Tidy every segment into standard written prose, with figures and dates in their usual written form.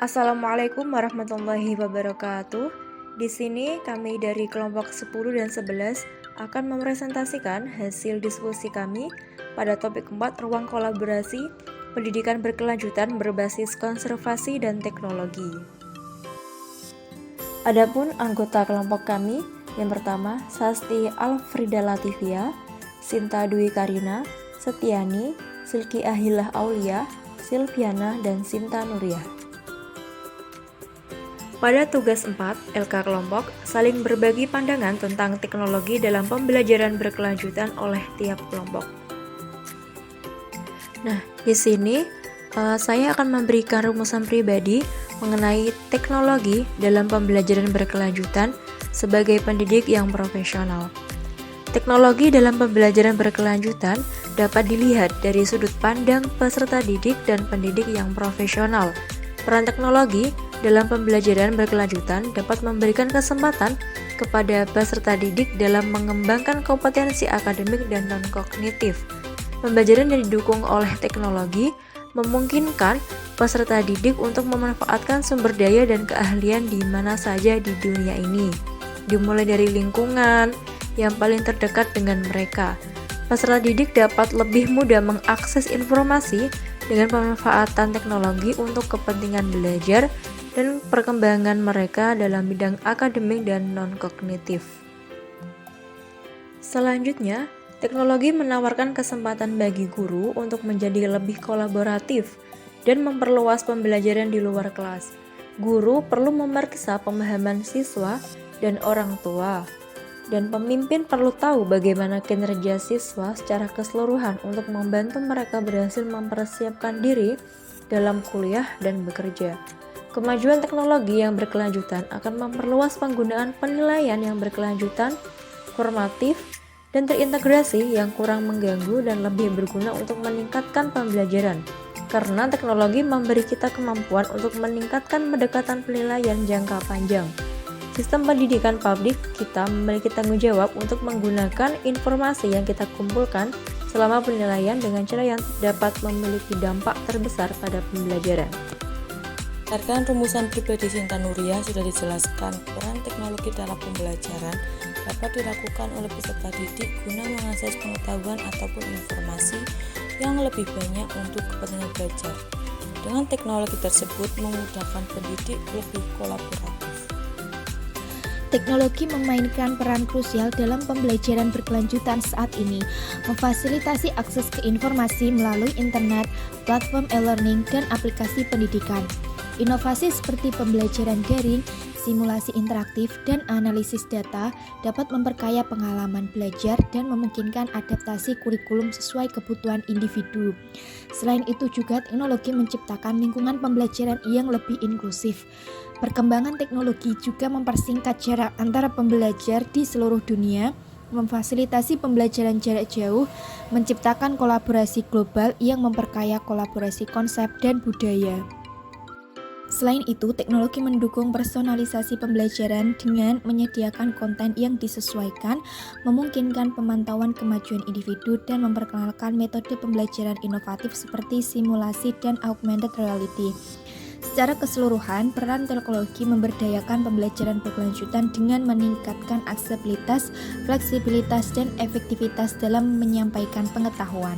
Assalamualaikum warahmatullahi wabarakatuh. Di sini kami dari kelompok 10 dan 11 akan mempresentasikan hasil diskusi kami pada topik 4 ruang kolaborasi pendidikan berkelanjutan berbasis konservasi dan teknologi. Adapun anggota kelompok kami, yang pertama Sasti Alfrida Latifia, Sinta Dwi Karina, Setiani, Silki Ahilah Aulia, Silviana, dan Sinta Nuriyah. Pada tugas 4, LK kelompok saling berbagi pandangan tentang teknologi dalam pembelajaran berkelanjutan oleh tiap kelompok. Nah, di sini saya akan memberikan rumusan pribadi mengenai teknologi dalam pembelajaran berkelanjutan sebagai pendidik yang profesional. Teknologi dalam pembelajaran berkelanjutan dapat dilihat dari sudut pandang peserta didik dan pendidik yang profesional. Peran teknologi dalam pembelajaran berkelanjutan dapat memberikan kesempatan kepada peserta didik dalam mengembangkan kompetensi akademik dan non-kognitif. Pembelajaran yang didukung oleh teknologi memungkinkan peserta didik untuk memanfaatkan sumber daya dan keahlian di mana saja di dunia ini, dimulai dari lingkungan yang paling terdekat dengan mereka. Peserta didik dapat lebih mudah mengakses informasi dengan pemanfaatan teknologi untuk kepentingan belajar dan perkembangan mereka dalam bidang akademik dan non-kognitif. Selanjutnya, teknologi menawarkan kesempatan bagi guru untuk menjadi lebih kolaboratif dan memperluas pembelajaran di luar kelas. Guru perlu memeriksa pemahaman siswa dan orang tua, dan pemimpin perlu tahu bagaimana kinerja siswa secara keseluruhan untuk membantu mereka berhasil mempersiapkan diri dalam kuliah dan bekerja. Kemajuan teknologi yang berkelanjutan akan memperluas penggunaan penilaian yang berkelanjutan, formatif, dan terintegrasi yang kurang mengganggu dan lebih berguna untuk meningkatkan pembelajaran. Karena teknologi memberi kita kemampuan untuk meningkatkan pendekatan penilaian jangka panjang. Sistem pendidikan publik kita memiliki tanggung jawab untuk menggunakan informasi yang kita kumpulkan selama penilaian dengan cara yang dapat memiliki dampak terbesar pada pembelajaran. Berdasarkan rumusan pribadi Sinta Nuriyah sudah dijelaskan, peran teknologi dalam pembelajaran dapat dilakukan oleh peserta didik guna mengakses pengetahuan ataupun informasi yang lebih banyak untuk kepentingan belajar. Dengan teknologi tersebut memudahkan pendidik lebih kolaboratif. Teknologi memainkan peran krusial dalam pembelajaran berkelanjutan saat ini, memfasilitasi akses ke informasi melalui internet, platform e-learning, dan aplikasi pendidikan. Inovasi seperti pembelajaran daring, simulasi interaktif, dan analisis data dapat memperkaya pengalaman belajar dan memungkinkan adaptasi kurikulum sesuai kebutuhan individu. Selain itu juga teknologi menciptakan lingkungan pembelajaran yang lebih inklusif. Perkembangan teknologi juga mempersingkat jarak antara pembelajar di seluruh dunia, memfasilitasi pembelajaran jarak jauh, menciptakan kolaborasi global yang memperkaya kolaborasi konsep dan budaya. Selain itu, teknologi mendukung personalisasi pembelajaran dengan menyediakan konten yang disesuaikan, memungkinkan pemantauan kemajuan individu, dan memperkenalkan metode pembelajaran inovatif seperti simulasi dan augmented reality. Secara keseluruhan, peran teknologi memberdayakan pembelajaran berkelanjutan dengan meningkatkan aksesibilitas, fleksibilitas, dan efektivitas dalam menyampaikan pengetahuan.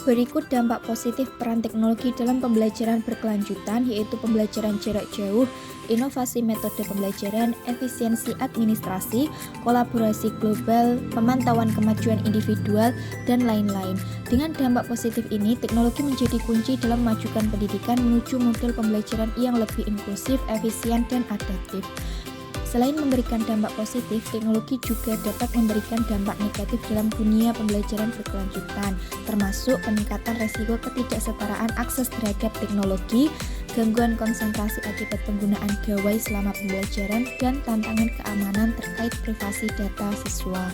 Berikut dampak positif peran teknologi dalam pembelajaran berkelanjutan, yaitu pembelajaran jarak jauh, inovasi metode pembelajaran, efisiensi administrasi, kolaborasi global, pemantauan kemajuan individual, dan lain-lain. Dengan dampak positif ini, teknologi menjadi kunci dalam memajukan pendidikan menuju model pembelajaran yang lebih inklusif, efisien, dan adaptif. Selain memberikan dampak positif, teknologi juga dapat memberikan dampak negatif dalam dunia pembelajaran berkelanjutan, termasuk peningkatan resiko ketidaksetaraan akses terhadap teknologi, gangguan konsentrasi akibat penggunaan gawai selama pembelajaran, dan tantangan keamanan terkait privasi data siswa.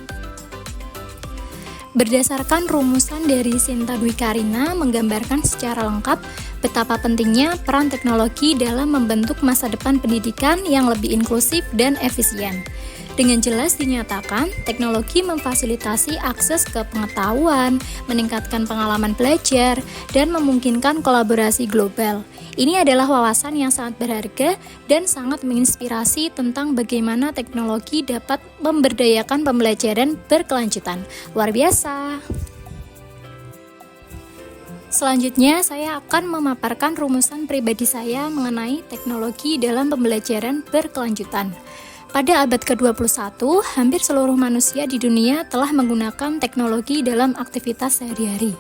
Berdasarkan rumusan dari Sinta Dwi Karina menggambarkan secara lengkap betapa pentingnya peran teknologi dalam membentuk masa depan pendidikan yang lebih inklusif dan efisien. Dengan jelas dinyatakan, teknologi memfasilitasi akses ke pengetahuan, meningkatkan pengalaman belajar, dan memungkinkan kolaborasi global. Ini adalah wawasan yang sangat berharga dan sangat menginspirasi tentang bagaimana teknologi dapat memberdayakan pembelajaran berkelanjutan. Luar biasa! Selanjutnya, saya akan memaparkan rumusan pribadi saya mengenai teknologi dalam pembelajaran berkelanjutan. Pada abad ke-21, hampir seluruh manusia di dunia telah menggunakan teknologi dalam aktivitas sehari-hari.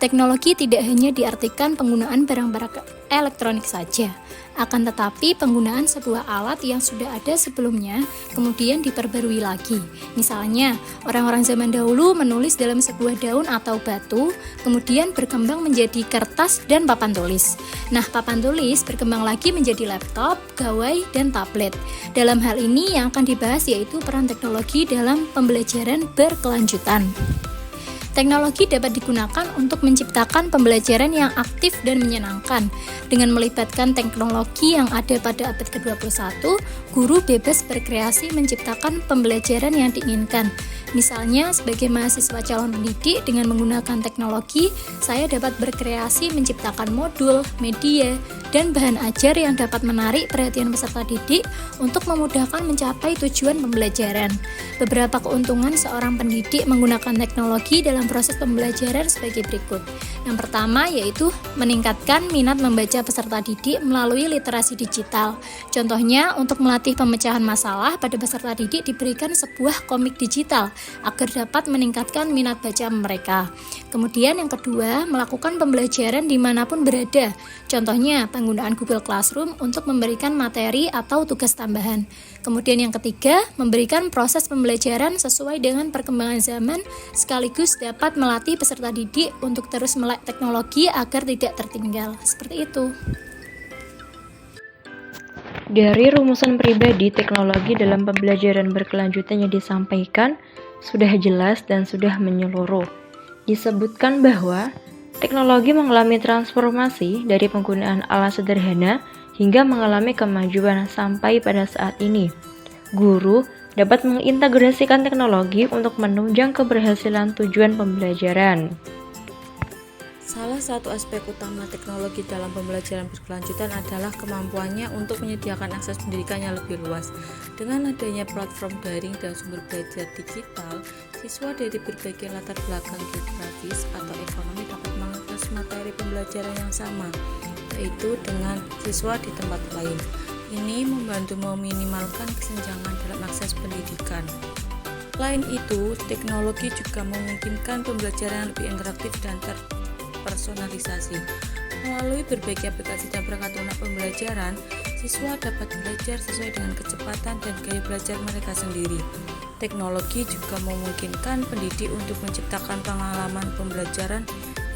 Teknologi tidak hanya diartikan penggunaan barang-barang elektronik saja, akan tetapi penggunaan sebuah alat yang sudah ada sebelumnya kemudian diperbarui lagi. Misalnya, orang-orang zaman dahulu menulis dalam sebuah daun atau batu, kemudian berkembang menjadi kertas dan papan tulis. Nah, papan tulis berkembang lagi menjadi laptop, gawai, dan tablet. Dalam hal ini yang akan dibahas yaitu peran teknologi dalam pembelajaran berkelanjutan. Teknologi dapat digunakan untuk menciptakan pembelajaran yang aktif dan menyenangkan. Dengan melibatkan teknologi yang ada pada abad ke-21, guru bebas berkreasi menciptakan pembelajaran yang diinginkan. Misalnya, sebagai mahasiswa calon pendidik dengan menggunakan teknologi, saya dapat berkreasi menciptakan modul, media, dan bahan ajar yang dapat menarik perhatian peserta didik untuk memudahkan mencapai tujuan pembelajaran. Beberapa keuntungan seorang pendidik menggunakan teknologi dalam proses pembelajaran sebagai berikut. Yang pertama yaitu meningkatkan minat membaca peserta didik melalui literasi digital. Contohnya, untuk melatih pemecahan masalah pada peserta didik diberikan sebuah komik digital agar dapat meningkatkan minat baca mereka. Kemudian yang kedua, melakukan pembelajaran dimanapun berada. Contohnya, penggunaan Google Classroom untuk memberikan materi atau tugas tambahan. Kemudian yang ketiga, memberikan proses pembelajaran sesuai dengan perkembangan zaman sekaligus dapat melatih peserta didik untuk terus melek teknologi agar tidak tertinggal. Seperti itu. Dari rumusan pribadi teknologi dalam pembelajaran berkelanjutan yang disampaikan sudah jelas dan sudah menyeluruh. Disebutkan bahwa teknologi mengalami transformasi dari penggunaan alat sederhana hingga mengalami kemajuan sampai pada saat ini. Guru dapat mengintegrasikan teknologi untuk menunjang keberhasilan tujuan pembelajaran. Salah satu aspek utama teknologi dalam pembelajaran berkelanjutan adalah kemampuannya untuk menyediakan akses pendidikan yang lebih luas. Dengan adanya platform daring dan sumber belajar digital, siswa dari berbagai latar belakang geografis atau ekonomi dapat mengakses materi pembelajaran yang sama, yaitu dengan siswa di tempat lain. Ini membantu meminimalkan kesenjangan dalam akses pendidikan. Selain itu, teknologi juga memungkinkan pembelajaran yang lebih interaktif dan terpersonalisasi. Melalui berbagai aplikasi dan perangkat lunak pembelajaran, siswa dapat belajar sesuai dengan kecepatan dan gaya belajar mereka sendiri. Teknologi juga memungkinkan pendidik untuk menciptakan pengalaman pembelajaran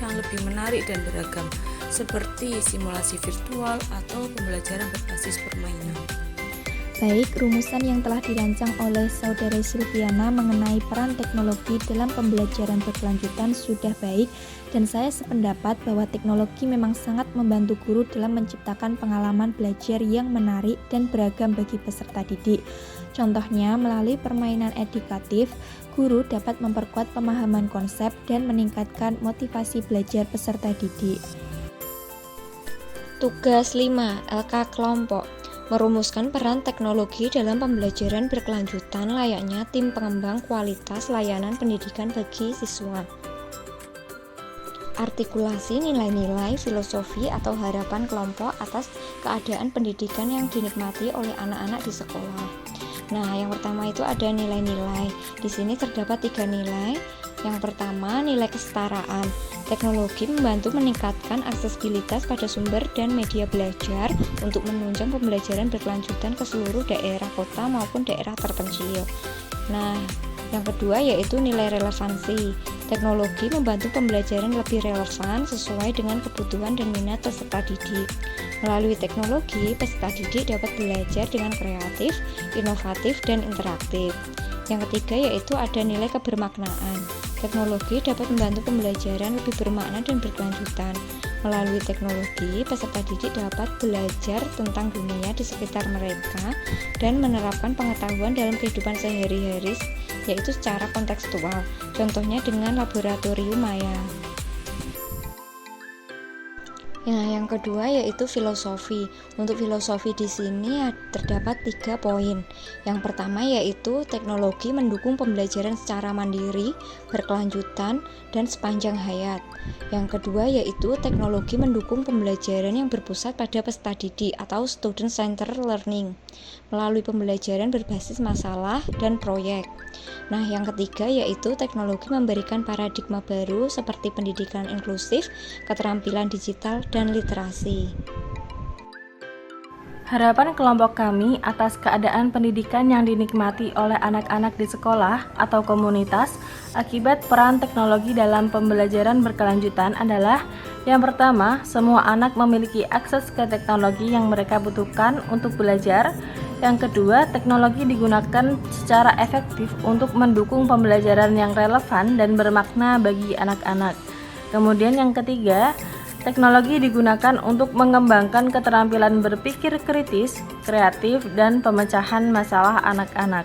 yang lebih menarik dan beragam, seperti simulasi virtual atau pembelajaran berbasis permainan. Baik, rumusan yang telah dirancang oleh Saudari Silviana mengenai peran teknologi dalam pembelajaran berkelanjutan sudah baik, dan saya sependapat bahwa teknologi memang sangat membantu guru dalam menciptakan pengalaman belajar yang menarik dan beragam bagi peserta didik. Contohnya, melalui permainan edukatif, guru dapat memperkuat pemahaman konsep dan meningkatkan motivasi belajar peserta didik. Tugas 5. LK Kelompok. Merumuskan peran teknologi dalam pembelajaran berkelanjutan layaknya tim pengembang kualitas layanan pendidikan bagi siswa. Artikulasi nilai-nilai, filosofi atau harapan kelompok atas keadaan pendidikan yang dinikmati oleh anak-anak di sekolah. Nah, yang pertama itu ada nilai-nilai. Di sini terdapat 3 nilai. Yang pertama, nilai kesetaraan. Teknologi membantu meningkatkan aksesibilitas pada sumber dan media belajar untuk menunjang pembelajaran berkelanjutan ke seluruh daerah kota maupun daerah terpencil. Nah, yang kedua yaitu nilai relevansi. Teknologi membantu pembelajaran lebih relevan sesuai dengan kebutuhan dan minat peserta didik. Melalui teknologi, peserta didik dapat belajar dengan kreatif, inovatif, dan interaktif. Yang ketiga yaitu ada nilai kebermaknaan. Teknologi dapat membantu pembelajaran lebih bermakna dan berkelanjutan. Melalui teknologi, peserta didik dapat belajar tentang dunia di sekitar mereka dan menerapkan pengetahuan dalam kehidupan sehari-hari, yaitu secara kontekstual, contohnya dengan laboratorium maya. Yang kedua yaitu filosofi. Untuk filosofi di sini terdapat 3 poin. Yang pertama yaitu teknologi mendukung pembelajaran secara mandiri, berkelanjutan, dan sepanjang hayat. Yang kedua yaitu teknologi mendukung pembelajaran yang berpusat pada peserta didik atau student-centered learning melalui pembelajaran berbasis masalah dan proyek. Yang ketiga yaitu teknologi memberikan paradigma baru seperti pendidikan inklusif, keterampilan digital, dan literasi. Harapan kelompok kami atas keadaan pendidikan yang dinikmati oleh anak-anak di sekolah atau komunitas akibat peran teknologi dalam pembelajaran berkelanjutan adalah: yang pertama, semua anak memiliki akses ke teknologi yang mereka butuhkan untuk belajar. Yang kedua, teknologi digunakan secara efektif untuk mendukung pembelajaran yang relevan dan bermakna bagi anak-anak. Kemudian yang ketiga, teknologi digunakan untuk mengembangkan keterampilan berpikir kritis, kreatif, dan pemecahan masalah anak-anak.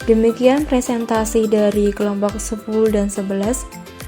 Demikian presentasi dari kelompok 10 dan 11.